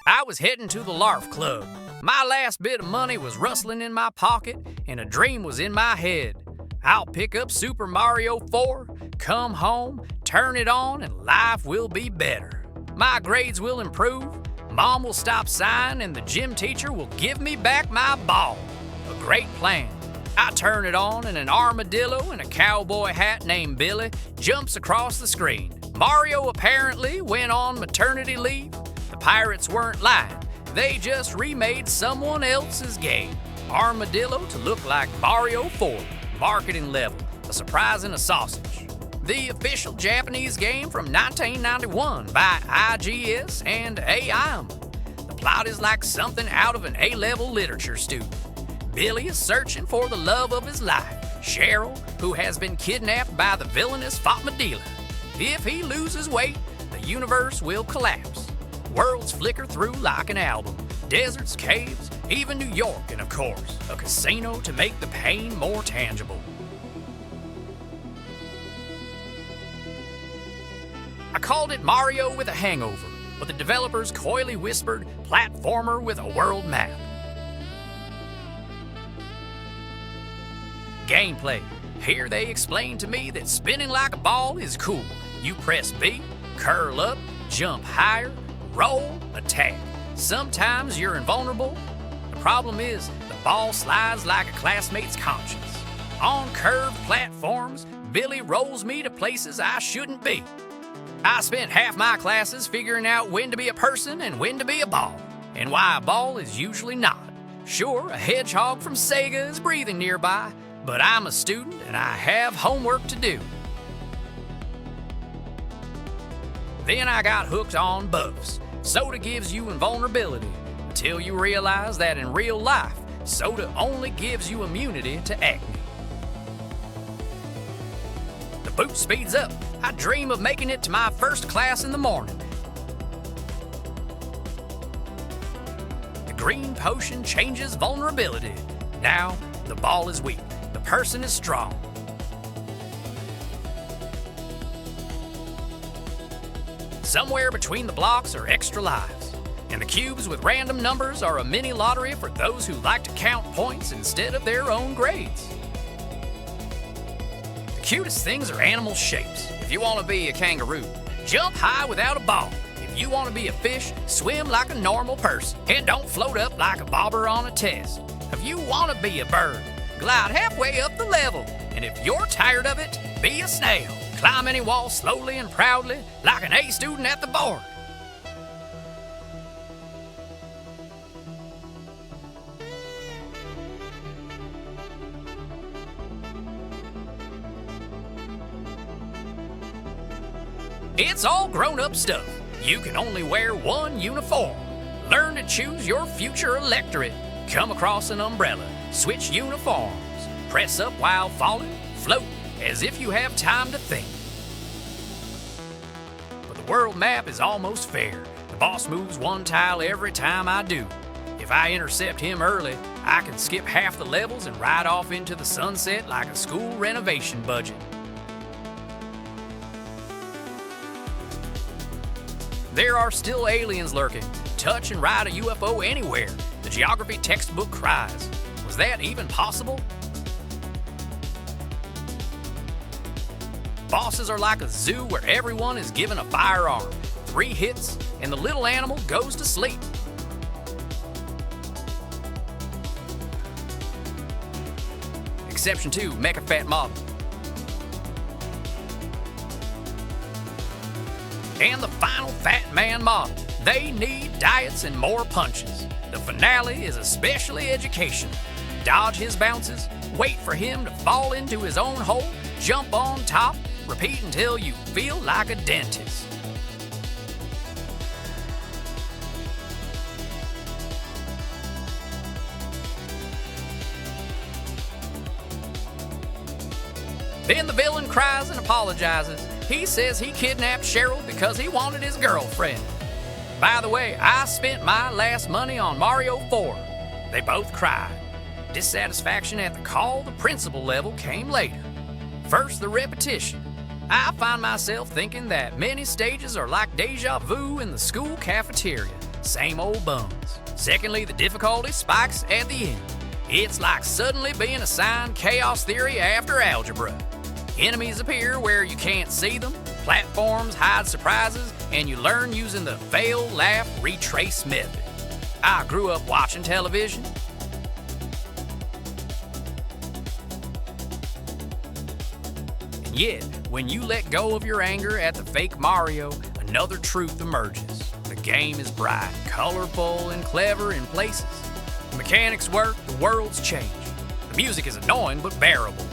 I was heading to the LARF Club. My last bit of money was rustling in my pocket, and a dream was in my head. I'll pick up Super Mario 4, come home, turn it on, and life will be better. My grades will improve, Mom will stop sighing, and the gym teacher will give me back my ball. A great plan. I turn it on, and an armadillo in a cowboy hat named Billy jumps across the screen. Mario apparently went on maternity leave. The pirates weren't lying. They just remade someone else's game. Armadillo to look like Mario 4. Marketing level. A surprise in a sausage. The official Japanese game from 1991 by IGS and AIM. The plot is like something out of an A-level literature student. Billy is searching for the love of his life, Cheryl, who has been kidnapped by the villainous Armadillo. If he loses weight, the universe will collapse. Worlds flicker through like an album. Deserts, caves, even New York, and of course, a casino to make the pain more tangible. I called it Mario with a hangover, but the developers coyly whispered platformer with a world map. Gameplay. Here they explain to me that spinning like a ball is cool. You press B, curl up, jump higher, roll, attack. Sometimes you're invulnerable. The problem is the ball slides like a classmate's conscience. On curved platforms, Billy rolls me to places I shouldn't be. I spent half my classes figuring out when to be a person and when to be a ball, and why a ball is usually not. Sure, a hedgehog from Sega is breathing nearby, but I'm a student and I have homework to do. Then I got hooked on buffs. Soda gives you invulnerability, until you realize that in real life, soda only gives you immunity to acne. The boot speeds up. I dream of making it to my first class in the morning. The green potion changes vulnerability. Now, the ball is weak. The person is strong. Somewhere between the blocks are extra lives, and the cubes with random numbers are a mini lottery for those who like to count points instead of their own grades. The cutest things are animal shapes. If you want to be a kangaroo, jump high without a ball. If you want to be a fish, swim like a normal person, and don't float up like a bobber on a test. If you want to be a bird, glide halfway up the level, and if you're tired of it, be a snail. Climb any wall slowly and proudly, like an A student at the board. It's all grown-up stuff. You can only wear one uniform. Learn to choose your future electorate. Come across an umbrella. Switch uniforms. Press up while falling. Float as if you have time to think. But the world map is almost fair. The boss moves one tile every time I do. If I intercept him early, I can skip half the levels and ride off into the sunset like a school renovation budget. There are still aliens lurking. Touch and ride a UFO anywhere. The geography textbook cries. Was that even possible? Bosses are like a zoo where everyone is given a firearm. 3 hits, and the little animal goes to sleep. Exception 2, Mecha Fat Model. And the final Fat Man model. They need diets and more punches. The finale is especially educational. Dodge his bounces, wait for him to fall into his own hole, jump on top, repeat until you feel like a dentist. Then the villain cries and apologizes. He says he kidnapped Cheryl because he wanted his girlfriend. By the way, I spent my last money on Mario 4. They both cried. Dissatisfaction at the call the principal level came later. First the repetition. I find myself thinking that many stages are like deja vu in the school cafeteria. Same old buns. Secondly, the difficulty spikes at the end. It's like suddenly being assigned chaos theory after algebra. Enemies appear where you can't see them, platforms hide surprises, and you learn using the fail, laugh, retrace method. I grew up watching television. And yet, when you let go of your anger at the fake Mario, another truth emerges. The game is bright, colorful, and clever in places. The mechanics work, the worlds change. The music is annoying but bearable.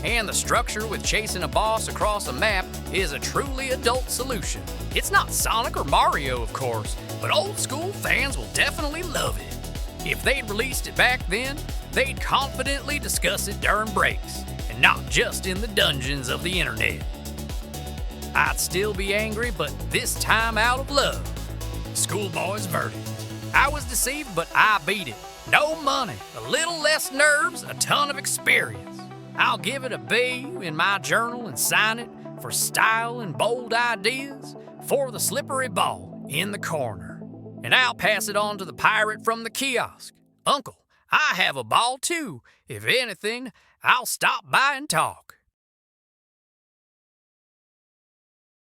And the structure with chasing a boss across a map is a truly adult solution. It's not Sonic or Mario, of course, but old school fans will definitely love it. If they'd released it back then, they'd confidently discuss it during breaks, and not just in the dungeons of the internet. I'd still be angry, but this time out of love. Schoolboy's verdict. I was deceived, but I beat it. No money, a little less nerves, a ton of experience. I'll give it a B in my journal and sign it for style and bold ideas for the slippery ball in the corner. And I'll pass it on to the pirate from the kiosk. Uncle, I have a ball too. If anything, I'll stop by and talk.